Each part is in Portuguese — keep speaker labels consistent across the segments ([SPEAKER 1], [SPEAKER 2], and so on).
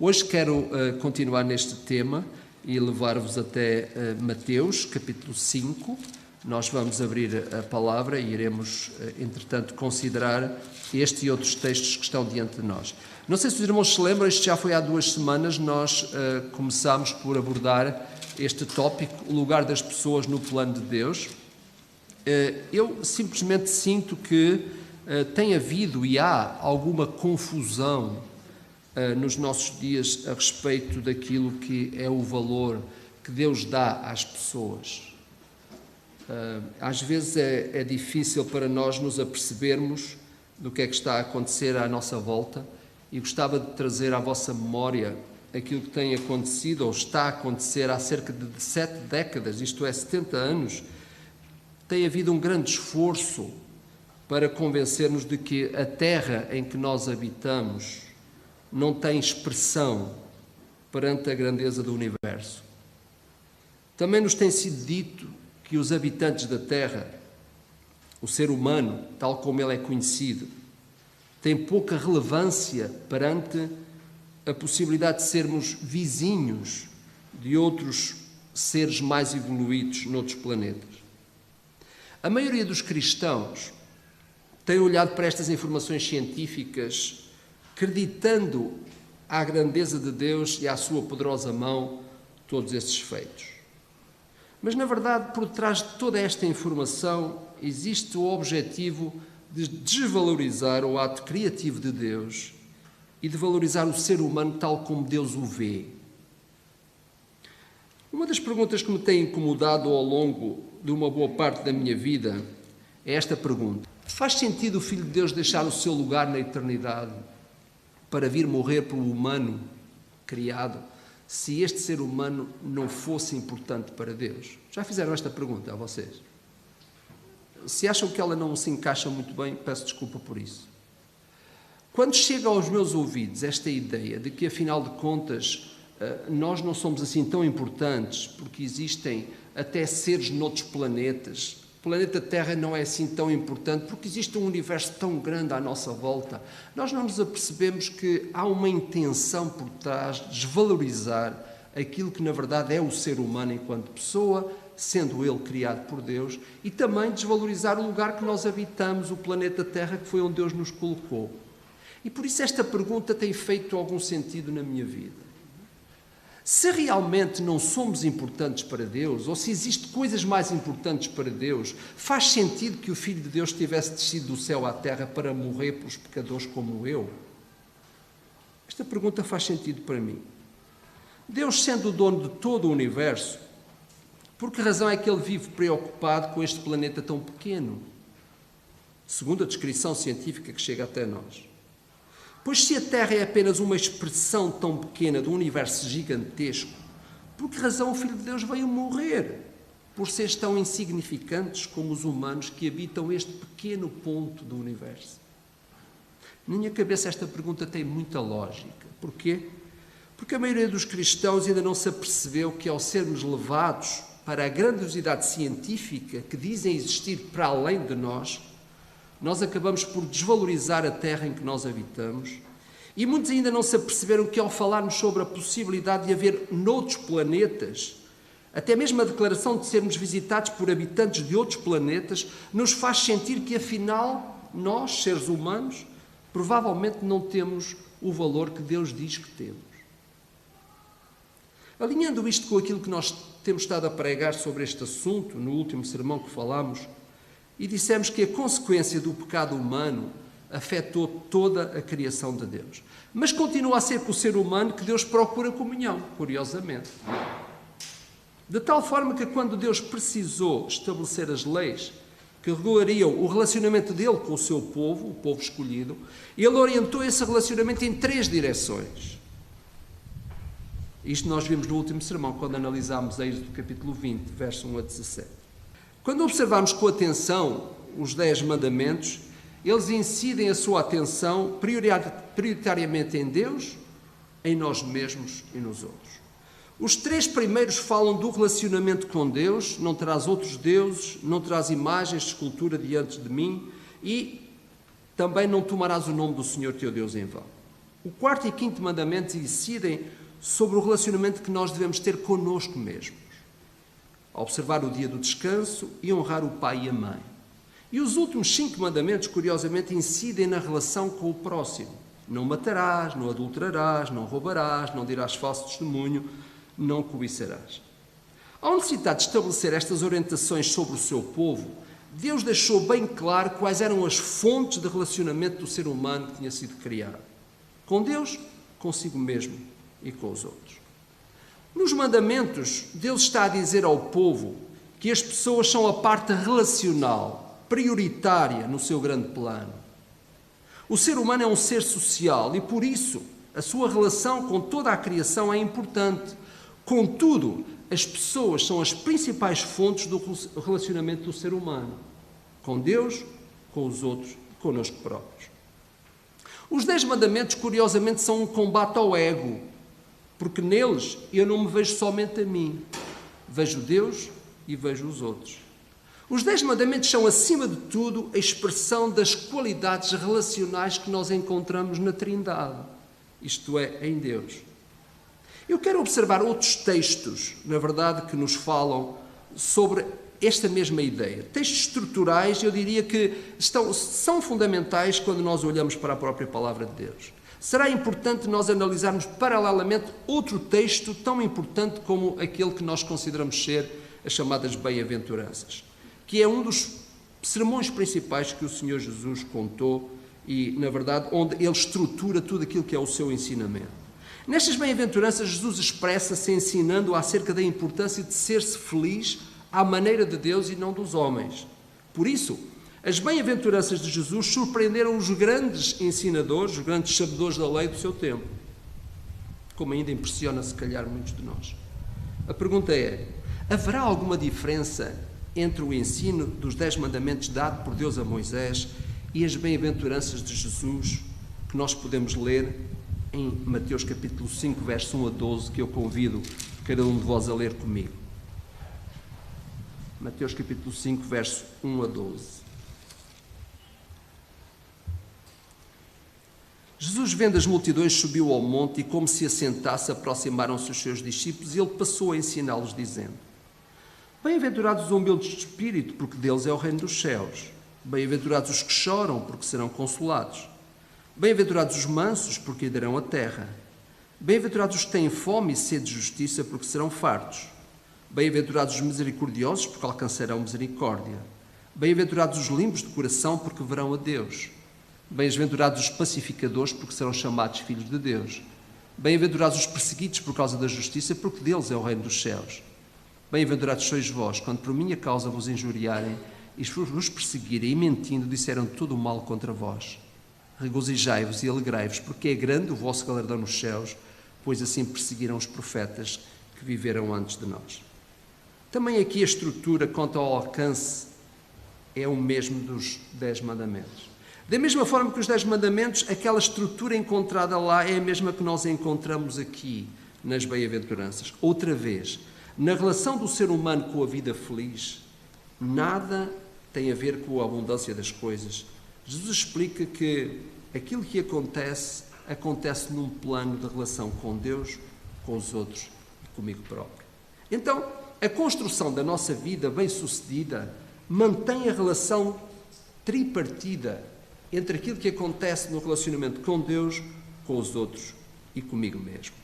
[SPEAKER 1] Hoje quero continuar neste tema e levar-vos até Mateus, capítulo 5. Nós vamos abrir a palavra e iremos, entretanto, considerar este e outros textos que estão diante de nós. Não sei se os irmãos se lembram, isto já foi há 2 semanas, nós começámos por abordar este tópico, o lugar das pessoas no plano de Deus. Eu simplesmente sinto que tem havido e há alguma confusão nos nossos dias a respeito daquilo que é o valor que Deus dá às pessoas. Às vezes é difícil para nós nos apercebermos do que é que está a acontecer à nossa volta e gostava de trazer à vossa memória aquilo que tem acontecido ou está a acontecer há cerca de 7 décadas, isto é, 70 anos. Tem havido um grande esforço para convencer-nos de que a terra em que nós habitamos não tem expressão perante a grandeza do universo. Também nos tem sido dito que os habitantes da Terra, o ser humano, tal como ele é conhecido, tem pouca relevância perante a possibilidade de sermos vizinhos de outros seres mais evoluídos noutros planetas. A maioria dos cristãos tem olhado para estas informações científicas acreditando à grandeza de Deus e à sua poderosa mão todos esses feitos. Mas, na verdade, por trás de toda esta informação existe o objetivo de desvalorizar o ato criativo de Deus e de valorizar o ser humano tal como Deus o vê. Uma das perguntas que me tem incomodado ao longo de uma boa parte da minha vida é esta pergunta: faz sentido o Filho de Deus deixar o seu lugar na eternidade para vir morrer pelo humano criado, se este ser humano não fosse importante para Deus? Já fizeram esta pergunta a vocês? Se acham que ela não se encaixa muito bem, peço desculpa por isso. Quando chega aos meus ouvidos esta ideia de que, afinal de contas, nós não somos assim tão importantes, porque existem até seres noutros planetas, o planeta Terra não é assim tão importante porque existe um universo tão grande à nossa volta. Nós não nos apercebemos que há uma intenção por trás de desvalorizar aquilo que na verdade é o ser humano enquanto pessoa, sendo ele criado por Deus, e também desvalorizar o lugar que nós habitamos, o planeta Terra, que foi onde Deus nos colocou. E por isso esta pergunta tem feito algum sentido na minha vida. Se realmente não somos importantes para Deus, ou se existem coisas mais importantes para Deus, faz sentido que o Filho de Deus tivesse descido do céu à terra para morrer pelos pecadores como eu? Esta pergunta faz sentido para mim. Deus, sendo o dono de todo o universo, por que razão é que Ele vive preocupado com este planeta tão pequeno? Segundo a descrição científica que chega até nós. Pois se a Terra é apenas uma expressão tão pequena de um universo gigantesco, por que razão o Filho de Deus veio morrer? Por seres tão insignificantes como os humanos que habitam este pequeno ponto do universo? Na minha cabeça esta pergunta tem muita lógica. Porquê? Porque a maioria dos cristãos ainda não se apercebeu que, ao sermos levados para a grandiosidade científica que dizem existir para além de nós acabamos por desvalorizar a terra em que nós habitamos, e muitos ainda não se aperceberam que, ao falarmos sobre a possibilidade de haver noutros planetas, até mesmo a declaração de sermos visitados por habitantes de outros planetas, nos faz sentir que, afinal, nós, seres humanos, provavelmente não temos o valor que Deus diz que temos. Alinhando isto com aquilo que nós temos estado a pregar sobre este assunto, no último sermão que falámos, e dissemos que a consequência do pecado humano afetou toda a criação de Deus. Mas continua a ser com o ser humano que Deus procura comunhão, curiosamente. De tal forma que, quando Deus precisou estabelecer as leis que regulariam o relacionamento dele com o seu povo, o povo escolhido, ele orientou esse relacionamento em 3 direções. Isto nós vimos no último sermão, quando analisámos Êxodo capítulo 20, verso 1 a 17. Quando observarmos com atenção os 10 mandamentos, eles incidem a sua atenção prioritariamente em Deus, em nós mesmos e nos outros. Os 3 primeiros falam do relacionamento com Deus: não terás outros deuses, não terás imagens de escultura diante de mim, e também não tomarás o nome do Senhor teu Deus em vão. O quarto e quinto mandamentos incidem sobre o relacionamento que nós devemos ter connosco mesmos. Observar o dia do descanso e honrar o pai e a mãe. E os últimos 5 mandamentos, curiosamente, incidem na relação com o próximo. Não matarás, não adulterarás, não roubarás, não dirás falso testemunho, não cobiçarás. Ao necessitar de estabelecer estas orientações sobre o seu povo, Deus deixou bem claro quais eram as fontes de relacionamento do ser humano que tinha sido criado. Com Deus, consigo mesmo e com os outros. Nos mandamentos, Deus está a dizer ao povo que as pessoas são a parte relacional, prioritária no seu grande plano. O ser humano é um ser social e, por isso, a sua relação com toda a criação é importante. Contudo, as pessoas são as principais fontes do relacionamento do ser humano. Com Deus, com os outros e connosco próprios. Os 10 mandamentos, curiosamente, são um combate ao ego, porque neles eu não me vejo somente a mim. Vejo Deus e vejo os outros. Os 10 mandamentos são, acima de tudo, a expressão das qualidades relacionais que nós encontramos na Trindade, isto é, em Deus. Eu quero observar outros textos, na verdade, que nos falam sobre esta mesma ideia. Textos estruturais, eu diria que são fundamentais quando nós olhamos para a própria palavra de Deus. Será importante nós analisarmos paralelamente outro texto tão importante como aquele que nós consideramos ser as chamadas bem-aventuranças, que é um dos sermões principais que o Senhor Jesus contou e, na verdade, onde ele estrutura tudo aquilo que é o seu ensinamento. Nestas bem-aventuranças, Jesus expressa-se ensinando acerca da importância de ser-se feliz à maneira de Deus e não dos homens. Por isso, as bem-aventuranças de Jesus surpreenderam os grandes ensinadores, os grandes sabedores da lei do seu tempo, como ainda impressiona, se calhar, muitos de nós. A pergunta é, haverá alguma diferença entre o ensino dos 10 mandamentos dado por Deus a Moisés e as bem-aventuranças de Jesus que nós podemos ler em Mateus capítulo 5, verso 1 a 12, que eu convido cada um de vós a ler comigo. Mateus capítulo 5, verso 1 a 12. Jesus, vendo as multidões, subiu ao monte e, como se assentasse, aproximaram-se os seus discípulos e ele passou a ensiná-los, dizendo: Bem-aventurados os humildes de espírito, porque deles é o reino dos céus. Bem-aventurados os que choram, porque serão consolados. Bem-aventurados os mansos, porque herdarão a terra. Bem-aventurados os que têm fome e sede de justiça, porque serão fartos. Bem-aventurados os misericordiosos, porque alcançarão misericórdia. Bem-aventurados os limpos de coração, porque verão a Deus. Bem-aventurados os pacificadores, porque serão chamados filhos de Deus. Bem-aventurados os perseguidos por causa da justiça, porque deles é o reino dos céus. Bem-aventurados sois vós, quando por minha causa vos injuriarem e vos perseguirem e mentindo disseram todo o mal contra vós. Regozijai-vos e alegrai-vos, porque é grande o vosso galardão nos céus, pois assim perseguiram os profetas que viveram antes de nós. Também aqui a estrutura quanto ao alcance é o mesmo dos 10 mandamentos. Da mesma forma que os 10 mandamentos, aquela estrutura encontrada lá é a mesma que nós encontramos aqui nas bem-aventuranças. Outra vez, na relação do ser humano com a vida feliz, nada tem a ver com a abundância das coisas. Jesus explica que aquilo que acontece, acontece num plano de relação com Deus, com os outros e comigo próprio. Então, a construção da nossa vida bem-sucedida mantém a relação tripartida entre aquilo que acontece no relacionamento com Deus, com os outros e comigo mesmo.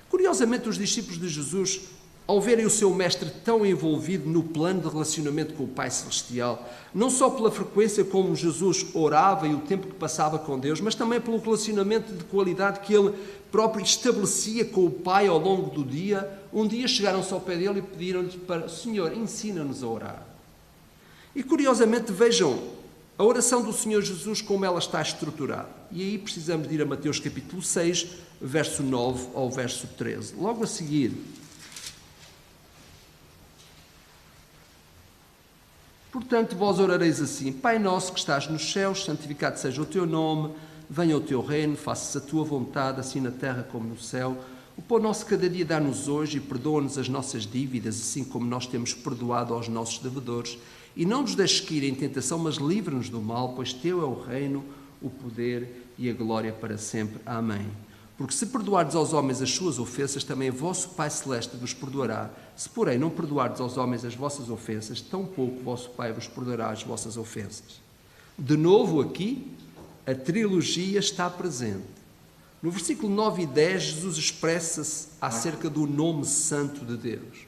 [SPEAKER 1] Curiosamente, os discípulos de Jesus, ao verem o seu mestre tão envolvido no plano de relacionamento com o Pai Celestial, não só pela frequência como Jesus orava e o tempo que passava com Deus, mas também pelo relacionamento de qualidade que ele próprio estabelecia com o Pai ao longo do dia, um dia chegaram-se ao pé dele e pediram-lhe para: Senhor, ensina-nos a orar. E curiosamente, vejam a oração do Senhor Jesus como ela está estruturada. E aí precisamos de ir a Mateus capítulo 6, verso 9 ao verso 13. Logo a seguir: Portanto, vós orareis assim: Pai nosso que estás nos céus, santificado seja o teu nome, venha o teu reino, faça-se a tua vontade, assim na terra como no céu. O pão nosso cada dia dá-nos hoje e perdoa-nos as nossas dívidas, assim como nós temos perdoado aos nossos devedores. E não nos deixes cair em tentação, mas livra-nos do mal, pois teu é o reino, o poder e a glória para sempre. Amém. Porque se perdoardes aos homens as suas ofensas, também o vosso Pai Celeste vos perdoará. Se, porém, não perdoardes aos homens as vossas ofensas, tampouco o vosso Pai vos perdoará as vossas ofensas. De novo aqui, a trilogia está presente. No versículo 9 e 10, Jesus expressa-se acerca do nome santo de Deus.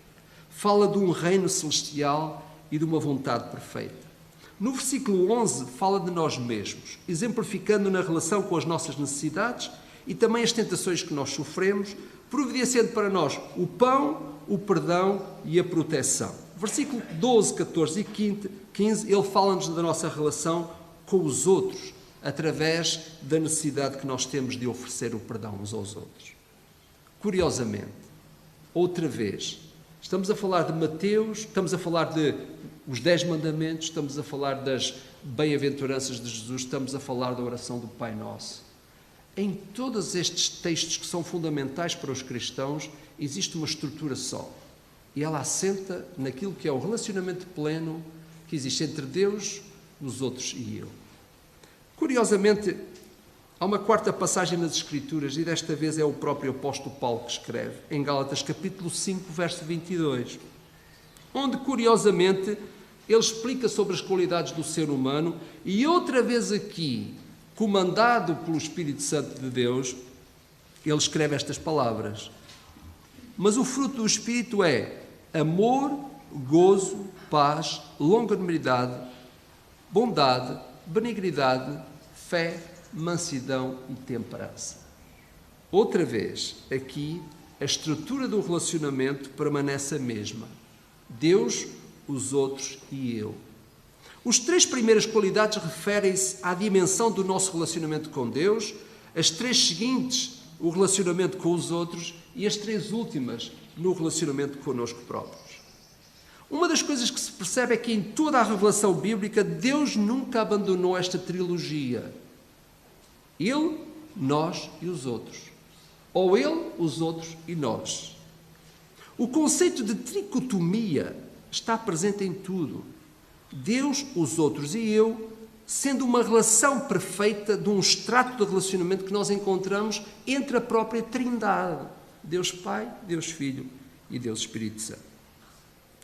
[SPEAKER 1] Fala de um reino celestial e de uma vontade perfeita. No versículo 11, fala de nós mesmos, exemplificando na relação com as nossas necessidades e também as tentações que nós sofremos, providenciando para nós o pão, o perdão e a proteção. Versículo 12, 14 e 15, ele fala-nos da nossa relação com os outros, através da necessidade que nós temos de oferecer o perdão uns aos outros. Curiosamente, outra vez, estamos a falar de Mateus, estamos a falar de os 10 mandamentos, estamos a falar das bem-aventuranças de Jesus, estamos a falar da oração do Pai Nosso. Em todos estes textos que são fundamentais para os cristãos, existe uma estrutura só. E ela assenta naquilo que é o relacionamento pleno que existe entre Deus, os outros e eu. Curiosamente, há uma quarta passagem nas Escrituras, e desta vez é o próprio apóstolo Paulo que escreve, em Gálatas capítulo 5, verso 22, onde, curiosamente, ele explica sobre as qualidades do ser humano, e outra vez aqui, comandado pelo Espírito Santo de Deus, ele escreve estas palavras. Mas o fruto do Espírito é amor, gozo, paz, longanimidade, bondade, benignidade, fé, mansidão e temperança. Outra vez, aqui, a estrutura do relacionamento permanece a mesma. Deus, os outros e eu. Os 3 primeiras qualidades referem-se à dimensão do nosso relacionamento com Deus, as 3 seguintes, o relacionamento com os outros, e as 3 últimas, no relacionamento connosco próprios. Uma das coisas que se percebe é que em toda a revelação bíblica, Deus nunca abandonou esta trilogia. Ele, nós e os outros. Ou Ele, os outros e nós. O conceito de tricotomia está presente em tudo. Deus, os outros e eu, sendo uma relação perfeita de um extrato de relacionamento que nós encontramos entre a própria Trindade. Deus Pai, Deus Filho e Deus Espírito Santo.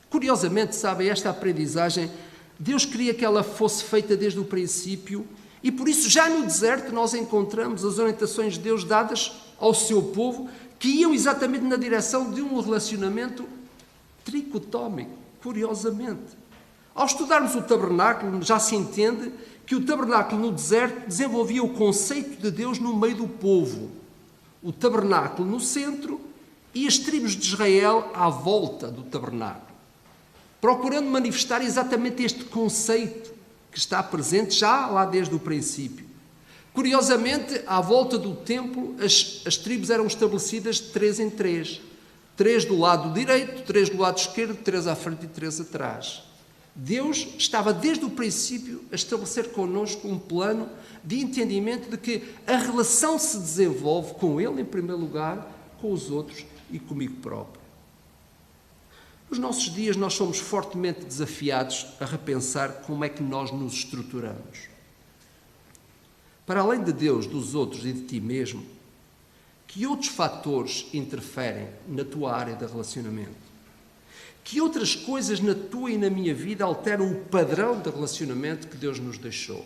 [SPEAKER 1] Curiosamente, sabem, esta aprendizagem, Deus queria que ela fosse feita desde o princípio e por isso já no deserto nós encontramos as orientações de Deus dadas ao seu povo que iam exatamente na direção de um relacionamento tricotómico, curiosamente. Ao estudarmos o tabernáculo, já se entende que o tabernáculo no deserto desenvolvia o conceito de Deus no meio do povo. O tabernáculo no centro e as tribos de Israel à volta do tabernáculo, procurando manifestar exatamente este conceito que está presente já lá desde o princípio. Curiosamente, à volta do templo, as tribos eram estabelecidas de 3 em 3. 3 do lado direito, 3 do lado esquerdo, 3 à frente e 3 atrás. Deus estava desde o princípio a estabelecer connosco um plano de entendimento de que a relação se desenvolve com Ele, em primeiro lugar, com os outros e comigo próprio. Nos nossos dias nós somos fortemente desafiados a repensar como é que nós nos estruturamos. Para além de Deus, dos outros e de ti mesmo, que outros fatores interferem na tua área de relacionamento? Que outras coisas na tua e na minha vida alteram o padrão de relacionamento que Deus nos deixou?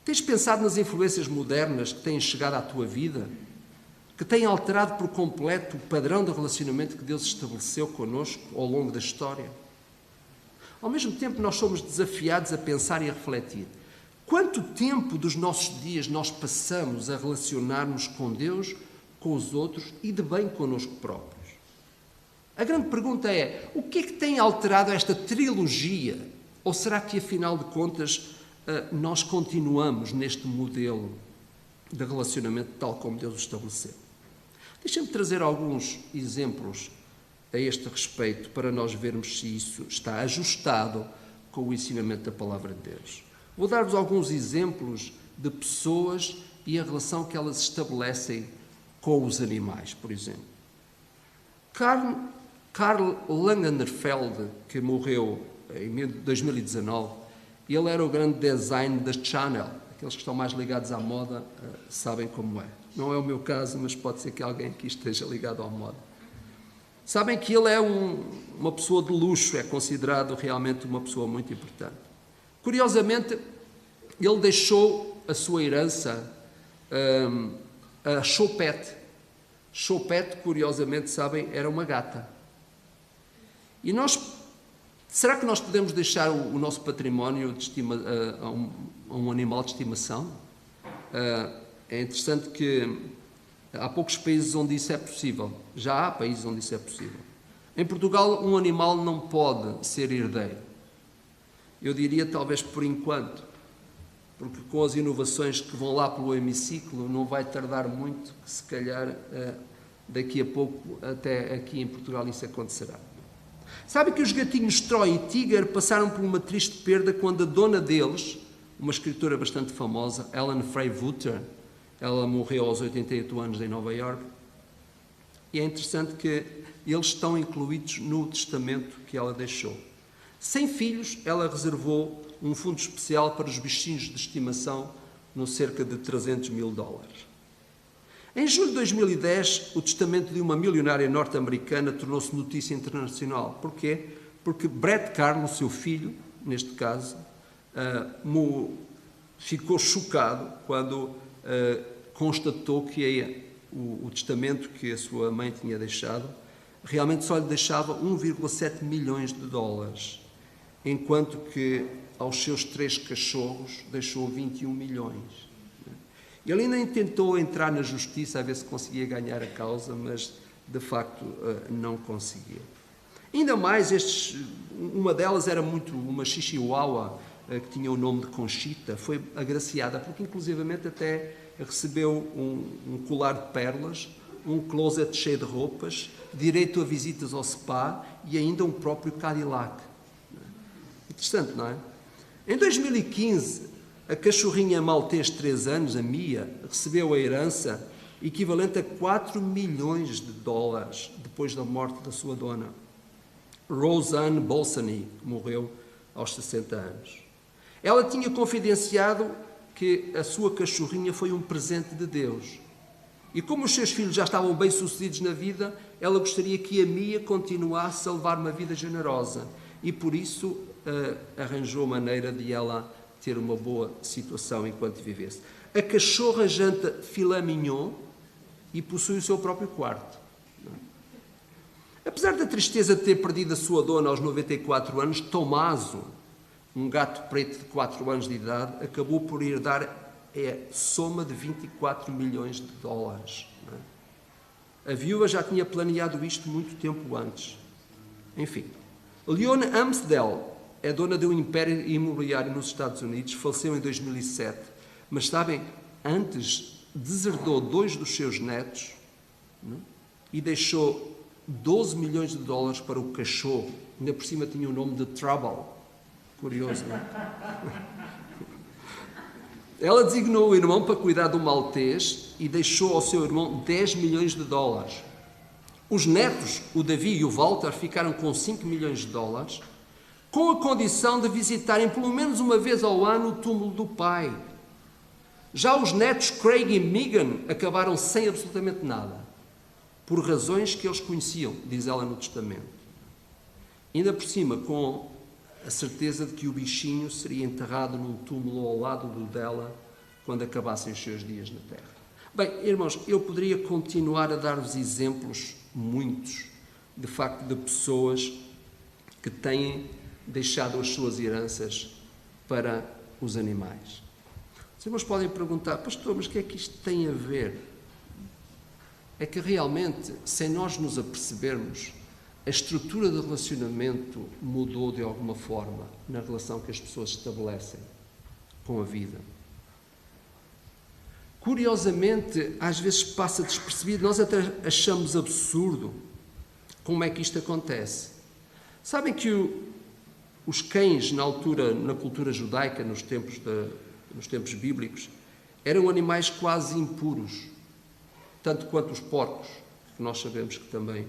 [SPEAKER 1] Tens pensado nas influências modernas que têm chegado à tua vida? Que têm alterado por completo o padrão de relacionamento que Deus estabeleceu connosco ao longo da história? Ao mesmo tempo, nós somos desafiados a pensar e a refletir. Quanto tempo dos nossos dias nós passamos a relacionar-nos com Deus, com os outros e de bem connosco próprios? A grande pergunta é, o que é que tem alterado esta trilogia? Ou será que, afinal de contas, nós continuamos neste modelo de relacionamento tal como Deus o estabeleceu? Deixem-me trazer alguns exemplos a este respeito para nós vermos se isso está ajustado com o ensinamento da Palavra de Deus. Vou dar-vos alguns exemplos de pessoas e a relação que elas estabelecem com os animais, por exemplo. Karl Langenfeld, que morreu em 2019, ele era o grande design da Chanel, aqueles que estão mais ligados à moda sabem como é. Não é o meu caso, mas pode ser que alguém aqui esteja ligado à moda. Sabem que ele é uma pessoa de luxo, é considerado realmente uma pessoa muito importante. Curiosamente, ele deixou a sua herança a Choupette. Choupette, curiosamente, sabem, era uma gata. E será que nós podemos deixar o nosso património a um animal de estimação? É interessante que há poucos países onde isso é possível. Já há países onde isso é possível. Em Portugal, um animal não pode ser herdeiro. Eu diria talvez por enquanto, porque com as inovações que vão lá pelo hemiciclo, não vai tardar muito, que se calhar daqui a pouco até aqui em Portugal isso acontecerá. Sabe que os gatinhos Troy e Tiger passaram por uma triste perda quando a dona deles, uma escritora bastante famosa, Ellen Frey-Wouter, ela morreu aos 88 anos em Nova Iorque, e é interessante que eles estão incluídos no testamento que ela deixou. Sem filhos, ela reservou um fundo especial para os bichinhos de estimação, no cerca de $300.000. Em julho de 2010, o testamento de uma milionária norte-americana tornou-se notícia internacional. Porquê? Porque Brett Carlos, seu filho, neste caso, ficou chocado quando constatou que o testamento que a sua mãe tinha deixado realmente só lhe deixava $1,7 milhões, enquanto que aos seus 3 cachorros deixou 21 milhões. Ele ainda tentou entrar na justiça a ver se conseguia ganhar a causa, mas de facto não conseguiu. Ainda mais, uma delas era uma chihuahua que tinha o nome de Conchita, foi agraciada, porque inclusivamente até recebeu um colar de pérolas, um closet cheio de roupas, direito a visitas ao spa e ainda um próprio Cadillac. Interessante, não é? Em 2015, a cachorrinha maltês de 3 anos, a Mia, recebeu a herança equivalente a $4 milhões depois da morte da sua dona. Roseanne Bolsany morreu aos 60 anos. Ela tinha confidenciado que a sua cachorrinha foi um presente de Deus. E como os seus filhos já estavam bem-sucedidos na vida, ela gostaria que a Mia continuasse a levar uma vida generosa. E por isso arranjou maneira de ela ter uma boa situação enquanto vivesse. A cachorra janta filé mignon e possui o seu próprio quarto. Apesar da tristeza de ter perdido a sua dona aos 94 anos, Tomaso, um gato preto de 4 anos de idade, acabou por herdar a soma de $24 milhões. A viúva já tinha planeado isto muito tempo antes. Enfim, Leone Amsdel é dona de um império imobiliário nos Estados Unidos, faleceu em 2007, mas sabem, antes deserdou 2 dos seus netos, e deixou $12 milhões para o cachorro. Ainda por cima tinha o nome de Trouble. Curioso, não é? Ela designou o irmão para cuidar do maltês e deixou ao seu irmão $10 milhões. Os netos, o Davi e o Walter, ficaram com $5 milhões, com a condição de visitarem pelo menos uma vez ao ano o túmulo do pai. Já os netos Craig e Megan acabaram sem absolutamente nada, por razões que eles conheciam, diz ela no testamento. Ainda por cima, com a certeza de que o bichinho seria enterrado num túmulo ao lado do dela quando acabassem os seus dias na Terra. Bem, irmãos, eu poderia continuar a dar-vos exemplos, muitos, de facto, de pessoas que têm deixado as suas heranças para os animais. Os irmãos podem perguntar, pastor, mas o que é que isto tem a ver? É que realmente, sem nós nos apercebermos, a estrutura de relacionamento mudou de alguma forma na relação que as pessoas estabelecem com a vida. Curiosamente, às vezes passa despercebido, nós até achamos absurdo como é que isto acontece. Sabem que os cães, na cultura judaica, nos tempos bíblicos, eram animais quase impuros, tanto quanto os porcos, que nós sabemos que também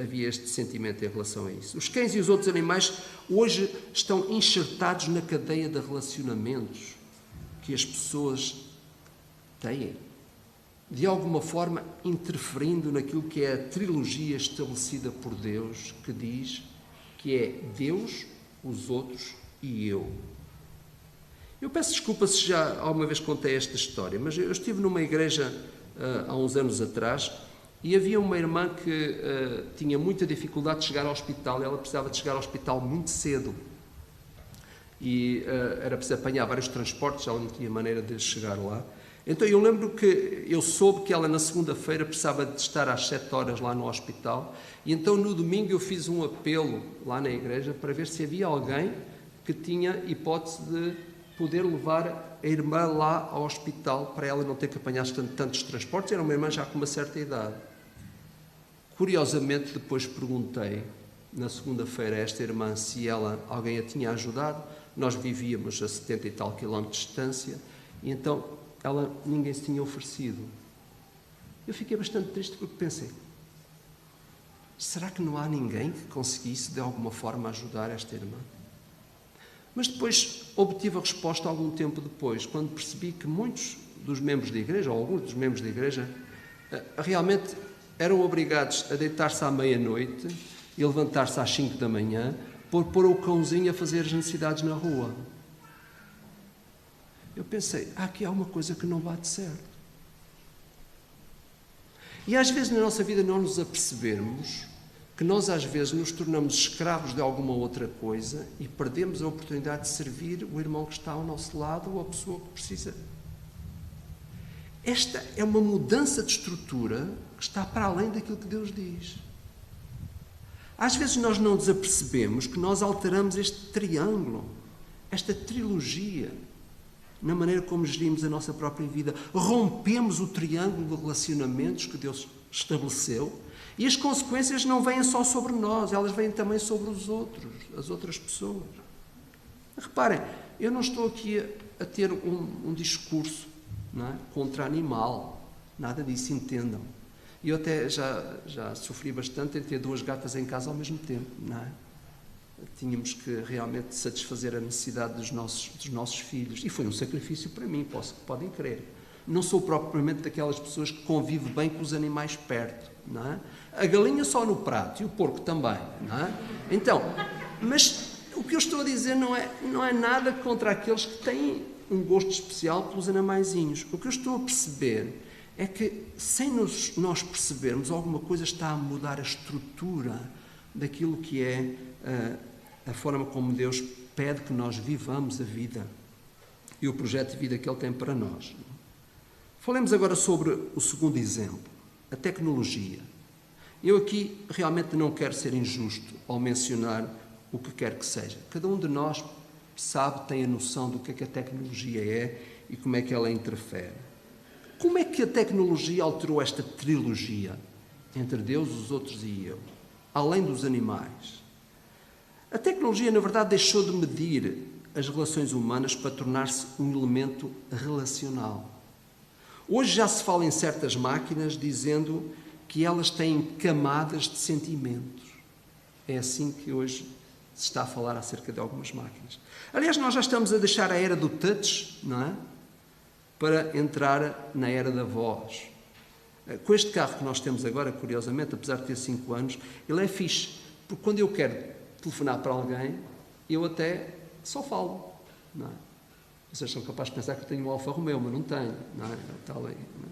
[SPEAKER 1] havia este sentimento em relação a isso. Os cães e os outros animais hoje estão enxertados na cadeia de relacionamentos. que as pessoas têm, de alguma forma interferindo naquilo que é a trilogia estabelecida por Deus, que diz que é Deus, os outros e eu. Eu peço desculpa se já alguma vez contei esta história, mas eu estive numa igreja há uns anos atrás e havia uma irmã que tinha muita dificuldade de chegar ao hospital. Ela precisava de chegar ao hospital muito cedo e era preciso apanhar vários transportes, ela não tinha maneira de chegar lá. Então eu lembro que eu soube que ela na segunda-feira precisava de estar às 7 horas lá no hospital e então no domingo eu fiz um apelo lá na igreja para ver se havia alguém que tinha hipótese de poder levar a irmã lá ao hospital para ela não ter que apanhar tantos transportes. Era uma irmã já com uma certa idade. Curiosamente, depois perguntei, na segunda-feira, a esta irmã se alguém a tinha ajudado. Nós vivíamos a 70 e tal quilómetros de distância e então ninguém se tinha oferecido. Eu fiquei bastante triste porque pensei, será que não há ninguém que conseguisse de alguma forma ajudar esta irmã? Mas depois obtive a resposta algum tempo depois, quando percebi que muitos dos membros da igreja, ou alguns dos membros da igreja, realmente eram obrigados a deitar-se à meia-noite e levantar-se às 5 da manhã por pôr o cãozinho a fazer as necessidades na rua. Eu pensei, aqui há uma coisa que não bate certo. E às vezes na nossa vida não nos apercebemos que nós às vezes nos tornamos escravos de alguma outra coisa e perdemos a oportunidade de servir o irmão que está ao nosso lado ou a pessoa que precisa. Esta é uma mudança de estrutura que está para além daquilo que Deus diz. Às vezes nós não nos apercebemos que nós alteramos este triângulo, esta trilogia, na maneira como gerimos a nossa própria vida. Rompemos o triângulo de relacionamentos que Deus estabeleceu. E as consequências não vêm só sobre nós, elas vêm também sobre os outros, as outras pessoas. Reparem, eu não estou aqui a ter um discurso, não é, contra animal, nada disso, entendam. Eu até já sofri bastante em ter 2 gatas em casa ao mesmo tempo, não é? Tínhamos que realmente satisfazer a necessidade dos nossos filhos. E foi um sacrifício para mim, podem crer. Não sou propriamente daquelas pessoas que convivem bem com os animais perto, não é? A galinha só no prato e o porco também, não é? Então, mas o que eu estou a dizer não é nada contra aqueles que têm um gosto especial pelos animaizinhos. O que eu estou a perceber é que, sem nós percebermos, alguma coisa está a mudar a estrutura daquilo que é a forma como Deus pede que nós vivamos a vida e o projeto de vida que Ele tem para nós. Falemos agora sobre o segundo exemplo, a tecnologia. Eu aqui realmente não quero ser injusto ao mencionar o que quer que seja. Cada um de nós sabe, tem a noção do que a tecnologia é e como é que ela interfere. Como é que a tecnologia alterou esta trilogia entre Deus, os outros e eu, além dos animais? A tecnologia, na verdade, deixou de medir as relações humanas para tornar-se um elemento relacional. Hoje já se fala em certas máquinas dizendo que elas têm camadas de sentimentos. É assim que hoje se está a falar acerca de algumas máquinas. Aliás, nós já estamos a deixar a era do touch, não é? Para entrar na era da voz. Com este carro que nós temos agora, curiosamente, apesar de ter 5 anos, ele é fixe, porque quando eu quero telefonar para alguém, eu até só falo, não é? Vocês são capazes de pensar que eu tenho um Alfa Romeo, mas não tenho, não é? Está ali, não é?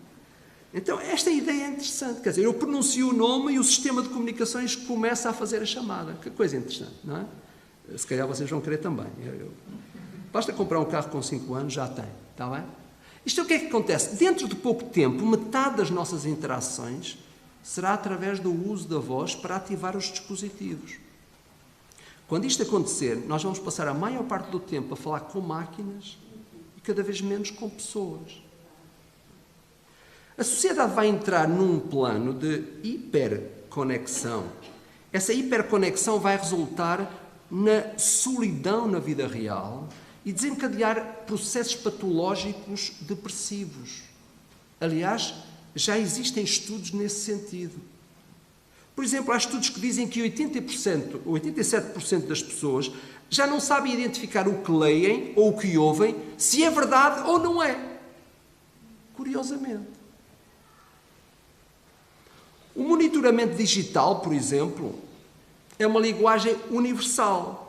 [SPEAKER 1] Então, esta ideia é interessante, quer dizer, eu pronuncio o nome e o sistema de comunicações começa a fazer a chamada. Que coisa interessante, não é? Se calhar vocês vão querer também. Basta comprar um carro com 5 anos, já tem, está bem? Isto é o que é que acontece? Dentro de pouco tempo, metade das nossas interações será através do uso da voz para ativar os dispositivos. Quando isto acontecer, nós vamos passar a maior parte do tempo a falar com máquinas e cada vez menos com pessoas. A sociedade vai entrar num plano de hiperconexão. Essa hiperconexão vai resultar na solidão na vida real e desencadear processos patológicos depressivos. Aliás, já existem estudos nesse sentido. Por exemplo, há estudos que dizem que 87% das pessoas já não sabem identificar o que leem ou o que ouvem, se é verdade ou não é. Curiosamente. O monitoramento digital, por exemplo, é uma linguagem universal.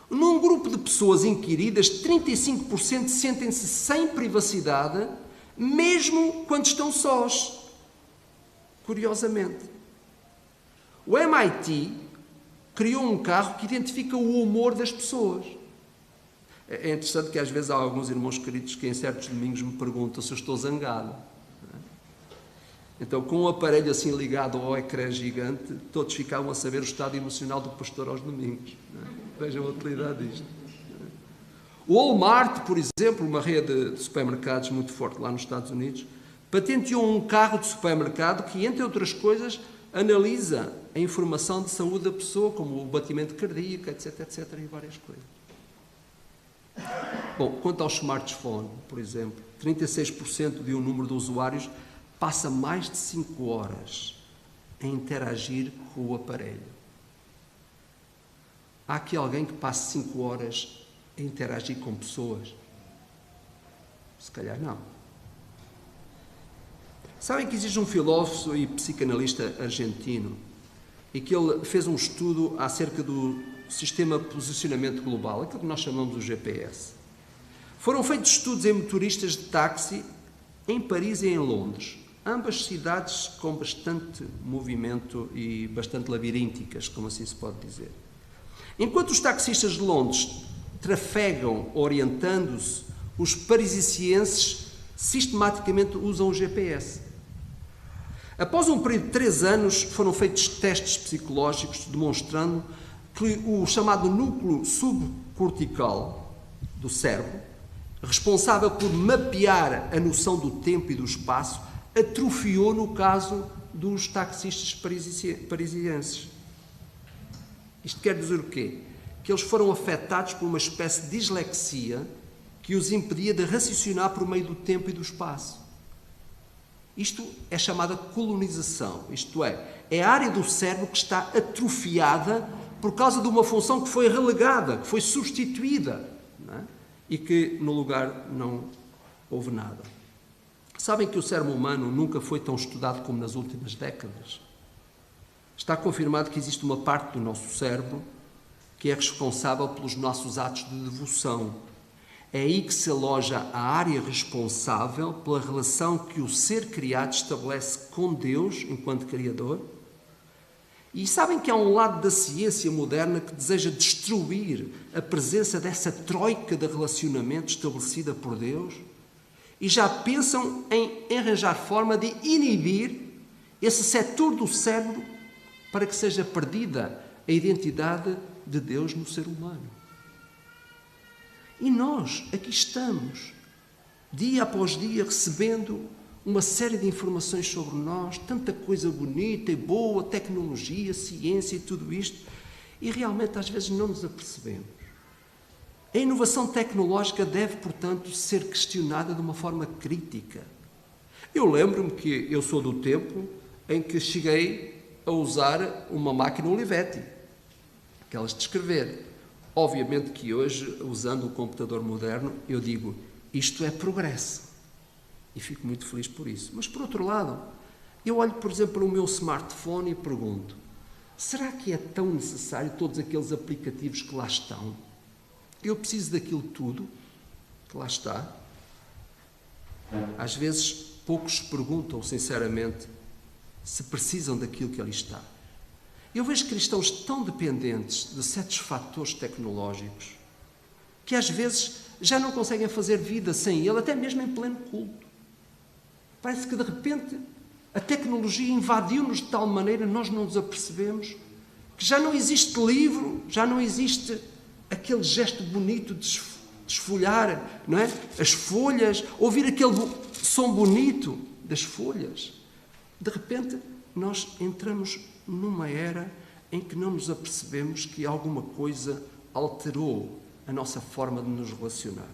[SPEAKER 1] Num grupo de pessoas inquiridas, 35% sentem-se sem privacidade, mesmo quando estão sós. Curiosamente. O MIT criou um carro que identifica o humor das pessoas. É interessante que às vezes há alguns irmãos queridos que em certos domingos me perguntam se eu estou zangado. Então, com um aparelho assim ligado ao ecrã gigante, todos ficavam a saber o estado emocional do pastor aos domingos. Vejam a utilidade disto. O Walmart, por exemplo, uma rede de supermercados muito forte lá nos Estados Unidos, patenteou um carro de supermercado que, entre outras coisas, analisa a informação de saúde da pessoa, como o batimento cardíaco, etc, etc, e várias coisas. Bom, quanto ao smartphone, por exemplo, 36% de um número de usuários passa mais de 5 horas a interagir com o aparelho. Há aqui alguém que passe 5 horas a interagir com pessoas? Se calhar não. Sabem que existe um filósofo e psicanalista argentino e que ele fez um estudo acerca do sistema de posicionamento global, aquilo que nós chamamos de GPS. Foram feitos estudos em motoristas de táxi em Paris e em Londres, ambas cidades com bastante movimento e bastante labirínticas, como assim se pode dizer. Enquanto os taxistas de Londres trafegam orientando-se, os parisienses sistematicamente usam o GPS. Após um período de 3 anos, foram feitos testes psicológicos demonstrando que o chamado núcleo subcortical do cérebro, responsável por mapear a noção do tempo e do espaço, atrofiou no caso dos taxistas parisienses. Isto quer dizer o quê? Que eles foram afetados por uma espécie de dislexia que os impedia de raciocinar por meio do tempo e do espaço. Isto é chamada colonização, isto é a área do cérebro que está atrofiada por causa de uma função que foi relegada, que foi substituída, não é? E que no lugar não houve nada. Sabem que o cérebro humano nunca foi tão estudado como nas últimas décadas? Está confirmado que existe uma parte do nosso cérebro que é responsável pelos nossos atos de devoção. É aí que se aloja a área responsável pela relação que o ser criado estabelece com Deus enquanto Criador. E sabem que há um lado da ciência moderna que deseja destruir a presença dessa troika de relacionamento estabelecida por Deus? E já pensam em arranjar forma de inibir esse setor do cérebro para que seja perdida a identidade de Deus no ser humano. E nós aqui estamos, dia após dia, recebendo uma série de informações sobre nós, tanta coisa bonita e boa, tecnologia, ciência e tudo isto, e realmente às vezes não nos apercebemos. A inovação tecnológica deve, portanto, ser questionada de uma forma crítica. Eu lembro-me que eu sou do tempo em que cheguei a usar uma máquina Olivetti, aquelas de escrever. Obviamente que hoje, usando o computador moderno, eu digo, isto é progresso. E fico muito feliz por isso. Mas, por outro lado, eu olho, por exemplo, para o meu smartphone e pergunto, será que é tão necessário todos aqueles aplicativos que lá estão? Eu preciso daquilo tudo que lá está? Às vezes, poucos se perguntam, sinceramente, se precisam daquilo que ali está. Eu vejo cristãos tão dependentes de certos fatores tecnológicos que às vezes já não conseguem fazer vida sem ele, até mesmo em pleno culto. Parece que de repente a tecnologia invadiu-nos de tal maneira nós não nos apercebemos que já não existe livro, já não existe aquele gesto bonito de esfolhar, não é? As folhas, ouvir aquele som bonito das folhas. De repente nós entramos numa era em que não nos apercebemos que alguma coisa alterou a nossa forma de nos relacionarmos.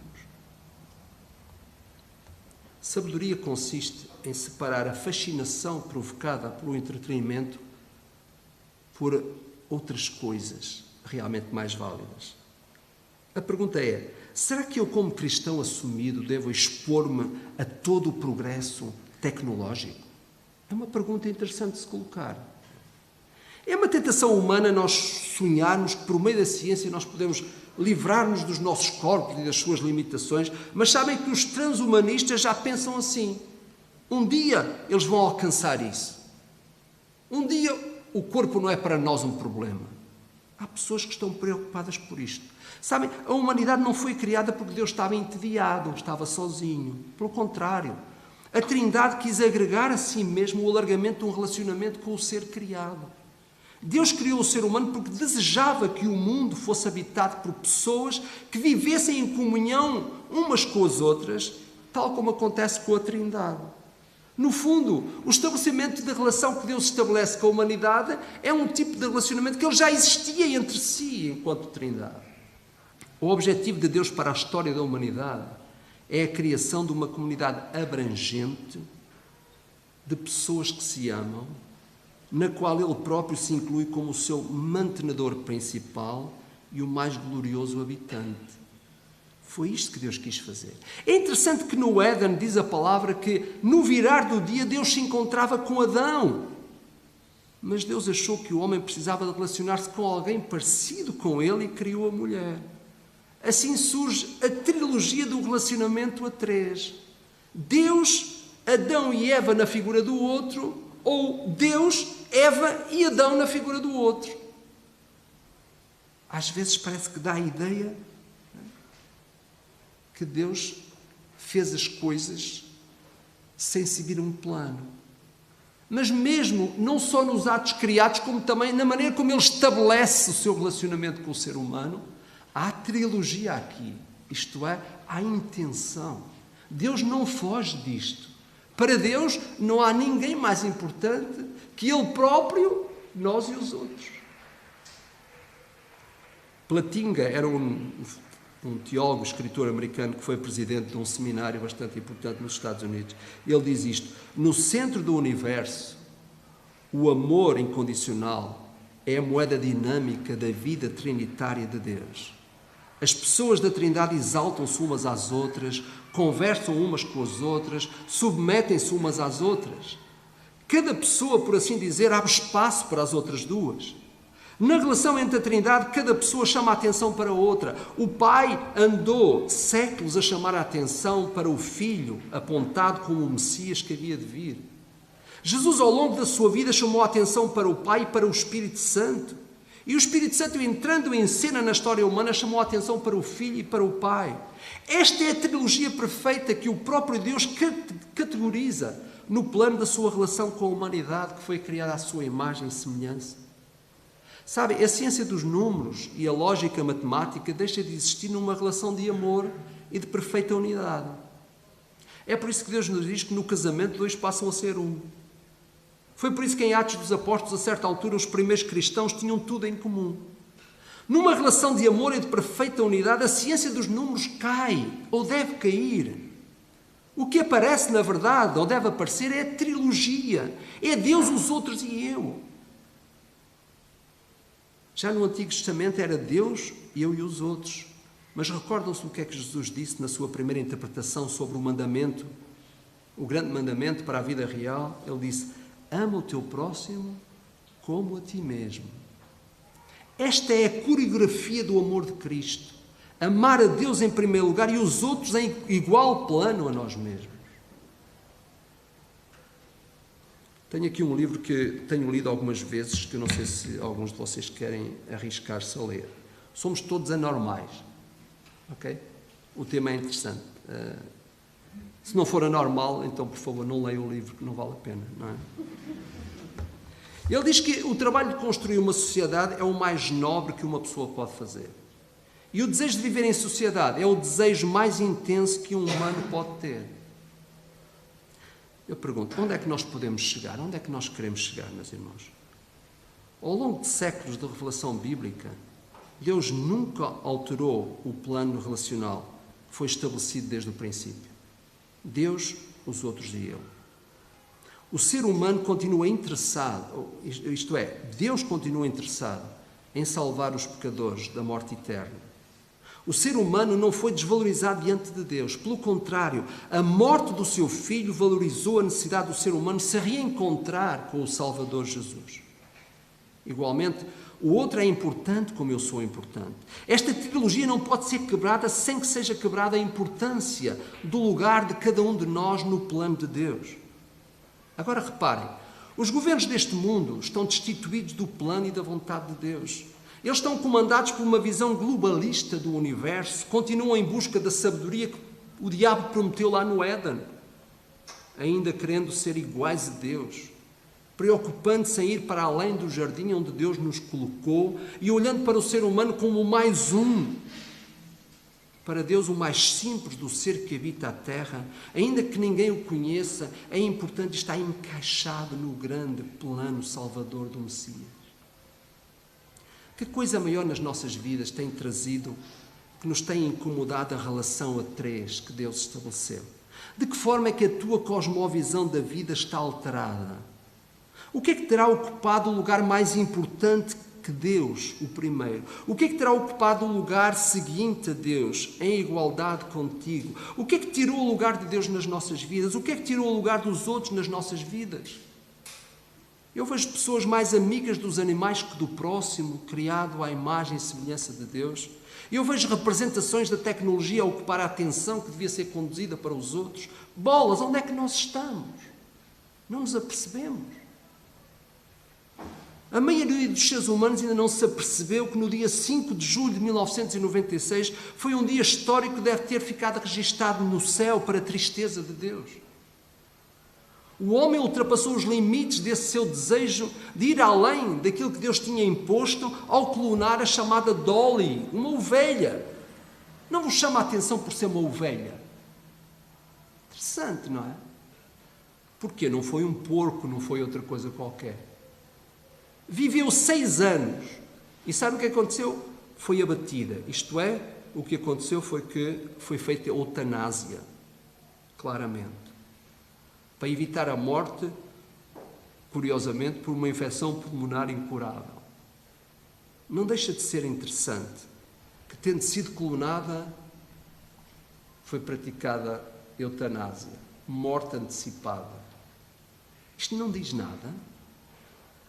[SPEAKER 1] Sabedoria consiste em separar a fascinação provocada pelo entretenimento por outras coisas realmente mais válidas. A pergunta é, será que eu, como cristão assumido, devo expor-me a todo o progresso tecnológico? É uma pergunta interessante de se colocar. É uma tentação humana nós sonharmos que, por meio da ciência, nós podemos livrar-nos dos nossos corpos e das suas limitações, mas sabem que os transhumanistas já pensam assim. Um dia eles vão alcançar isso. Um dia o corpo não é para nós um problema. Há pessoas que estão preocupadas por isto. Sabem, a humanidade não foi criada porque Deus estava entediado, estava sozinho. Pelo contrário, a Trindade quis agregar a si mesmo o alargamento de um relacionamento com o ser criado. Deus criou o ser humano porque desejava que o mundo fosse habitado por pessoas que vivessem em comunhão umas com as outras, tal como acontece com a Trindade. No fundo, o estabelecimento da relação que Deus estabelece com a humanidade é um tipo de relacionamento que ele já existia entre si enquanto Trindade. O objetivo de Deus para a história da humanidade é a criação de uma comunidade abrangente de pessoas que se amam, na qual ele próprio se inclui como o seu mantenedor principal e o mais glorioso habitante. Foi isto que Deus quis fazer. É interessante que no Éden diz a palavra que no virar do dia Deus se encontrava com Adão. Mas Deus achou que o homem precisava de relacionar-se com alguém parecido com ele e criou a mulher. Assim surge a trilogia do relacionamento a três. Deus, Adão e Eva na figura do outro, ou Deus, Eva e Adão na figura do outro. Às vezes parece que dá a ideia que Deus fez as coisas sem seguir um plano. Mas mesmo, não só nos atos criados, como também na maneira como Ele estabelece o seu relacionamento com o ser humano, há trilogia aqui. Isto é, há intenção. Deus não foge disto. Para Deus não há ninguém mais importante que Ele próprio, nós e os outros. Plantinga era um teólogo, escritor americano que foi presidente de um seminário bastante importante nos Estados Unidos. Ele diz isto: no centro do universo, o amor incondicional é a moeda dinâmica da vida trinitária de Deus. As pessoas da Trindade exaltam-se umas às outras, conversam umas com as outras, submetem-se umas às outras. Cada pessoa, por assim dizer, abre espaço para as outras duas. Na relação entre a Trindade, cada pessoa chama a atenção para a outra. O Pai andou séculos a chamar a atenção para o Filho, apontado como o Messias que havia de vir. Jesus, ao longo da sua vida, chamou a atenção para o Pai e para o Espírito Santo. E o Espírito Santo, entrando em cena na história humana, chamou a atenção para o Filho e para o Pai. Esta é a trilogia perfeita que o próprio Deus categoriza no plano da sua relação com a humanidade, que foi criada à sua imagem e semelhança. Sabe, a ciência dos números e a lógica matemática deixa de existir numa relação de amor e de perfeita unidade. É por isso que Deus nos diz que no casamento dois passam a ser um. Foi por isso que em Atos dos Apóstolos, a certa altura, os primeiros cristãos tinham tudo em comum. Numa relação de amor e de perfeita unidade, a ciência dos números cai, ou deve cair. O que aparece, na verdade, ou deve aparecer, é a trilogia. É Deus, os outros e eu. Já no Antigo Testamento era Deus, eu e os outros. Mas recordam-se do que é que Jesus disse na sua primeira interpretação sobre o mandamento, o grande mandamento para a vida real? Ele disse: ama o teu próximo como a ti mesmo. Esta é a coreografia do amor de Cristo. Amar a Deus em primeiro lugar e os outros em igual plano a nós mesmos. Tenho aqui um livro que tenho lido algumas vezes, que eu não sei se alguns de vocês querem arriscar-se a ler. Somos todos anormais. Ok? O tema é interessante. Se não for anormal, então, por favor, não leia o livro, que não vale a pena, não é? Ele diz que o trabalho de construir uma sociedade é o mais nobre que uma pessoa pode fazer. E o desejo de viver em sociedade é o desejo mais intenso que um humano pode ter. Eu pergunto, onde é que nós podemos chegar? Onde é que nós queremos chegar, meus irmãos? Ao longo de séculos de revelação bíblica, Deus nunca alterou o plano relacional que foi estabelecido desde o princípio. Deus, os outros e eu. O ser humano continua interessado, isto é, Deus continua interessado em salvar os pecadores da morte eterna. O ser humano não foi desvalorizado diante de Deus. Pelo contrário, a morte do seu filho valorizou a necessidade do ser humano se reencontrar com o Salvador Jesus. Igualmente, o outro é importante como eu sou importante. Esta trilogia não pode ser quebrada sem que seja quebrada a importância do lugar de cada um de nós no plano de Deus. Agora reparem, os governos deste mundo estão destituídos do plano e da vontade de Deus. Eles estão comandados por uma visão globalista do universo, continuam em busca da sabedoria que o diabo prometeu lá no Éden, ainda querendo ser iguais a Deus, preocupando-se em ir para além do jardim onde Deus nos colocou e olhando para o ser humano como o mais um. Para Deus, o mais simples do ser que habita a terra, ainda que ninguém o conheça, é importante estar encaixado no grande plano salvador do Messias. Que coisa maior nas nossas vidas tem trazido, que nos tem incomodado a relação a três que Deus estabeleceu? De que forma é que a tua cosmovisão da vida está alterada? O que é que terá ocupado o lugar mais importante que Deus, o primeiro? O que é que terá ocupado o lugar seguinte a Deus, em igualdade contigo? O que é que tirou o lugar de Deus nas nossas vidas? O que é que tirou o lugar dos outros nas nossas vidas? Eu vejo pessoas mais amigas dos animais que do próximo, criado à imagem e semelhança de Deus. Eu vejo representações da tecnologia a ocupar a atenção que devia ser conduzida para os outros. Bolas, onde é que nós estamos? Não nos apercebemos. A maioria dos seres humanos ainda não se apercebeu que no dia 5 de julho de 1996 foi um dia histórico que deve ter ficado registado no céu para a tristeza de Deus. O homem ultrapassou os limites desse seu desejo de ir além daquilo que Deus tinha imposto ao clonar a chamada Dolly, uma ovelha. Não vos chama a atenção por ser uma ovelha? Interessante, não é? Porquê? Não foi um porco, não foi outra coisa qualquer. Viveu 6 anos e sabe o que aconteceu? Foi abatida. Isto é, o que aconteceu foi que foi feita eutanásia, claramente. Para evitar a morte, curiosamente, por uma infecção pulmonar incurável. Não deixa de ser interessante que, tendo sido clonada, foi praticada eutanásia, morte antecipada. Isto não diz nada?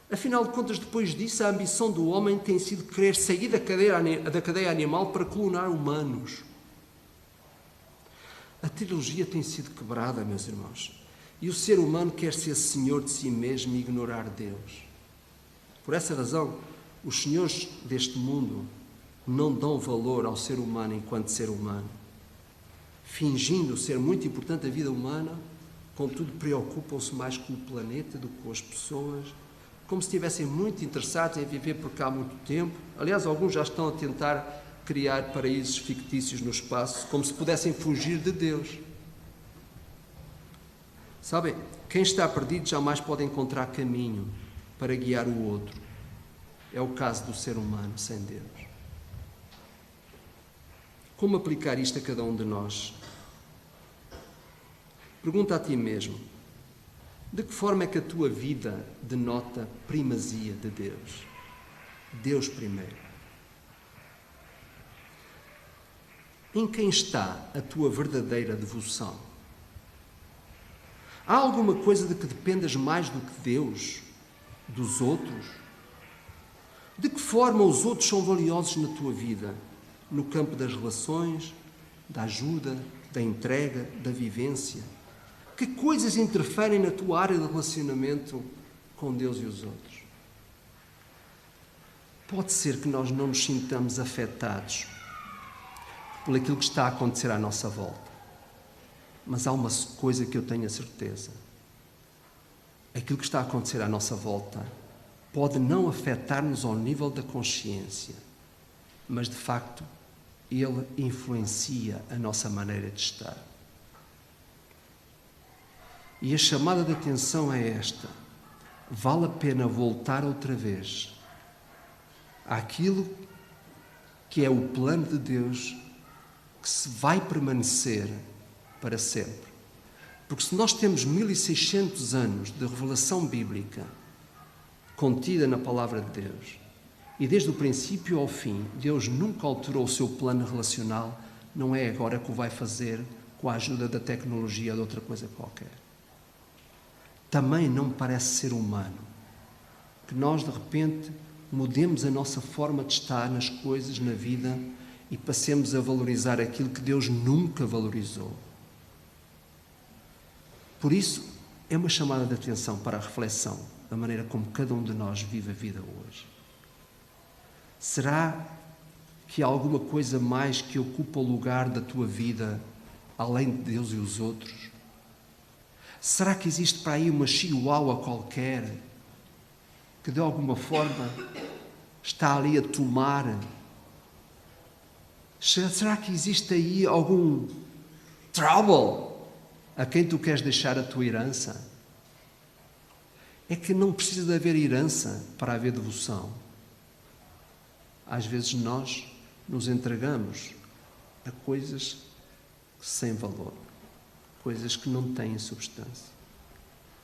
[SPEAKER 1] Afinal de contas, depois disso, a ambição do homem tem sido querer sair da cadeia animal para clonar humanos. A trilogia tem sido quebrada, meus irmãos. E o ser humano quer ser senhor de si mesmo e ignorar Deus. Por essa razão, os senhores deste mundo não dão valor ao ser humano enquanto ser humano. Fingindo ser muito importante a vida humana, contudo preocupam-se mais com o planeta do que com as pessoas, como se estivessem muito interessados em viver por cá há muito tempo. Aliás, alguns já estão a tentar criar paraísos fictícios no espaço, como se pudessem fugir de Deus. Sabem, quem está perdido jamais pode encontrar caminho para guiar o outro. É o caso do ser humano sem Deus. Como aplicar isto a cada um de nós? Pergunta a ti mesmo, de que forma é que a tua vida denota primazia de Deus? Deus primeiro. Em quem está a tua verdadeira devoção? Há alguma coisa de que dependas mais do que Deus, dos outros? De que forma os outros são valiosos na tua vida? No campo das relações, da ajuda, da entrega, da vivência? Que coisas interferem na tua área de relacionamento com Deus e os outros? Pode ser que nós não nos sintamos afetados por aquilo que está a acontecer à nossa volta. Mas há uma coisa que eu tenho a certeza. Aquilo que está a acontecer à nossa volta pode não afetar-nos ao nível da consciência, mas, de facto, ele influencia a nossa maneira de estar. E a chamada de atenção é esta. Vale a pena voltar outra vez àquilo que é o plano de Deus que se vai permanecer para sempre. Porque se nós temos 1600 anos de revelação bíblica contida na Palavra de Deus, E desde o princípio ao fim, Deus nunca alterou o seu plano relacional, não é agora que o vai fazer com a ajuda da tecnologia ou de outra coisa qualquer. Também não me parece ser humano que nós, de repente, mudemos a nossa forma de estar nas coisas, na vida, e passemos a valorizar aquilo que Deus nunca valorizou. Por isso, é uma chamada de atenção para a reflexão da maneira como cada um de nós vive a vida hoje. Será que há alguma coisa mais que ocupa o lugar da tua vida, além de Deus e os outros? Será que existe para aí uma chihuahua qualquer que de alguma forma está ali a tomar? Será que existe aí algum trouble a quem tu queres deixar a tua herança? É que não precisa de haver herança para haver devoção. Às vezes nós nos entregamos a coisas sem valor, coisas que não têm substância.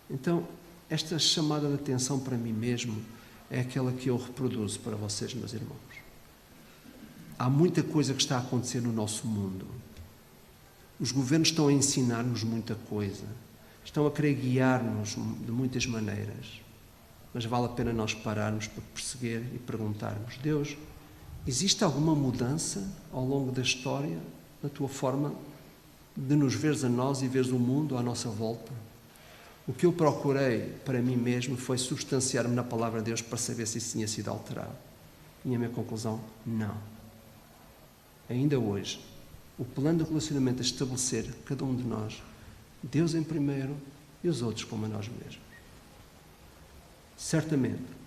[SPEAKER 1] Então, esta chamada de atenção para mim mesmo é aquela que eu reproduzo para vocês, meus irmãos. Há muita coisa que está a acontecer no nosso mundo. Os governos estão a ensinar-nos muita coisa, estão a querer guiar-nos de muitas maneiras, mas vale a pena nós pararmos para perceber e perguntarmos: Deus, existe alguma mudança ao longo da história na tua forma de nos veres a nós e veres o mundo à nossa volta? O que eu procurei para mim mesmo foi substanciar-me na palavra de Deus para saber se isso tinha sido alterado. E a minha conclusão: não. Ainda hoje, o plano de relacionamento a estabelecer cada um de nós, Deus em primeiro e os outros como a nós mesmos. Certamente.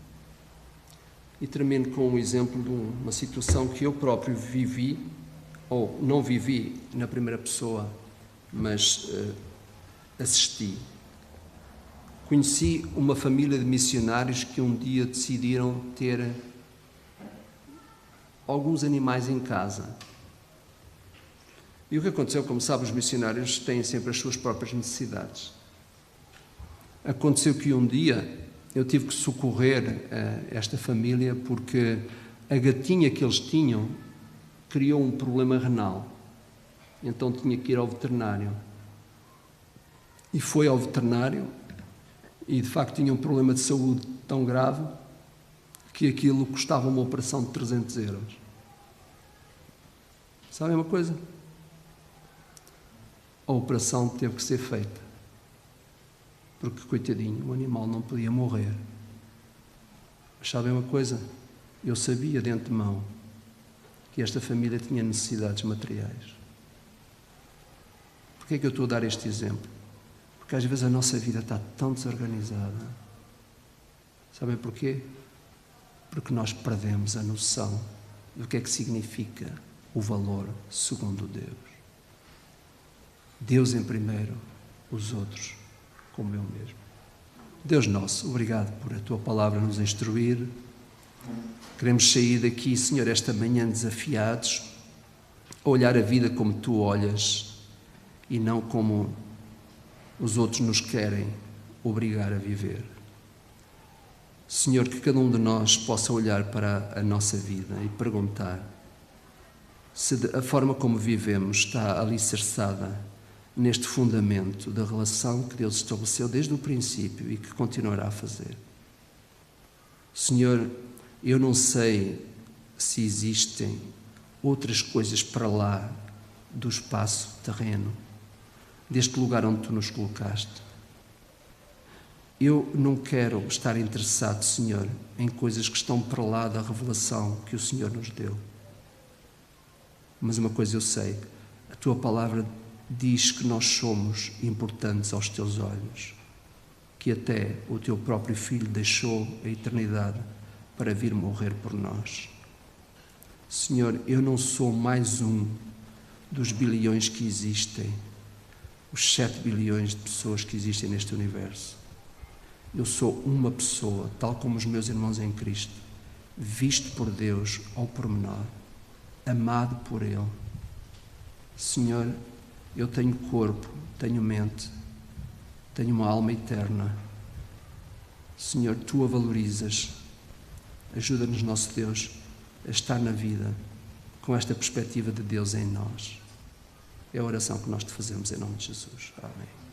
[SPEAKER 1] E termino com um exemplo de uma situação que eu próprio vivi, ou não vivi na primeira pessoa, mas assisti. Conheci uma família de missionários que um dia decidiram ter alguns animais em casa. E o que aconteceu, como sabe, os missionários têm sempre as suas próprias necessidades. Aconteceu que um dia eu tive que socorrer esta família porque a gatinha que eles tinham criou um problema renal. Então tinha que ir ao veterinário. E foi ao veterinário e, de facto, tinha um problema de saúde tão grave que aquilo custava uma operação de 300 euros. Sabem uma coisa? A operação teve que ser feita, porque, coitadinho, o animal não podia morrer. Mas sabem uma coisa? Eu sabia de antemão que esta família tinha necessidades materiais. Porquê é que eu estou a dar este exemplo? Porque às vezes a nossa vida está tão desorganizada. Sabem porquê? Porque nós perdemos a noção do que é que significa o valor segundo Deus. Deus em primeiro, os outros como eu mesmo. Deus nosso, obrigado por a Tua palavra nos instruir. Queremos sair daqui, Senhor, esta manhã desafiados a olhar a vida como Tu olhas e não como os outros nos querem obrigar a viver. Senhor, que cada um de nós possa olhar para a nossa vida e perguntar se a forma como vivemos está alicerçada neste fundamento da relação que Deus estabeleceu desde o princípio e que continuará a fazer. Senhor, eu não sei se existem outras coisas para lá do espaço terreno, deste lugar onde Tu nos colocaste. Eu não quero estar interessado, Senhor, em coisas que estão para lá da revelação que o Senhor nos deu. Mas uma coisa eu sei, a Tua palavra diz que nós somos importantes aos Teus olhos, que até o Teu próprio Filho deixou a eternidade para vir morrer por nós. Senhor, eu não sou mais um dos bilhões que existem, os 7 bilhões de pessoas que existem neste universo. Eu sou uma pessoa, tal como os meus irmãos em Cristo, visto por Deus ao pormenor, amado por Ele. Senhor, eu tenho corpo, tenho mente, tenho uma alma eterna. Senhor, Tu a valorizas Ajuda-nos, nosso Deus, a estar na vida com esta perspectiva de Deus em nós. É a oração que nós te fazemos em nome de Jesus. Amém.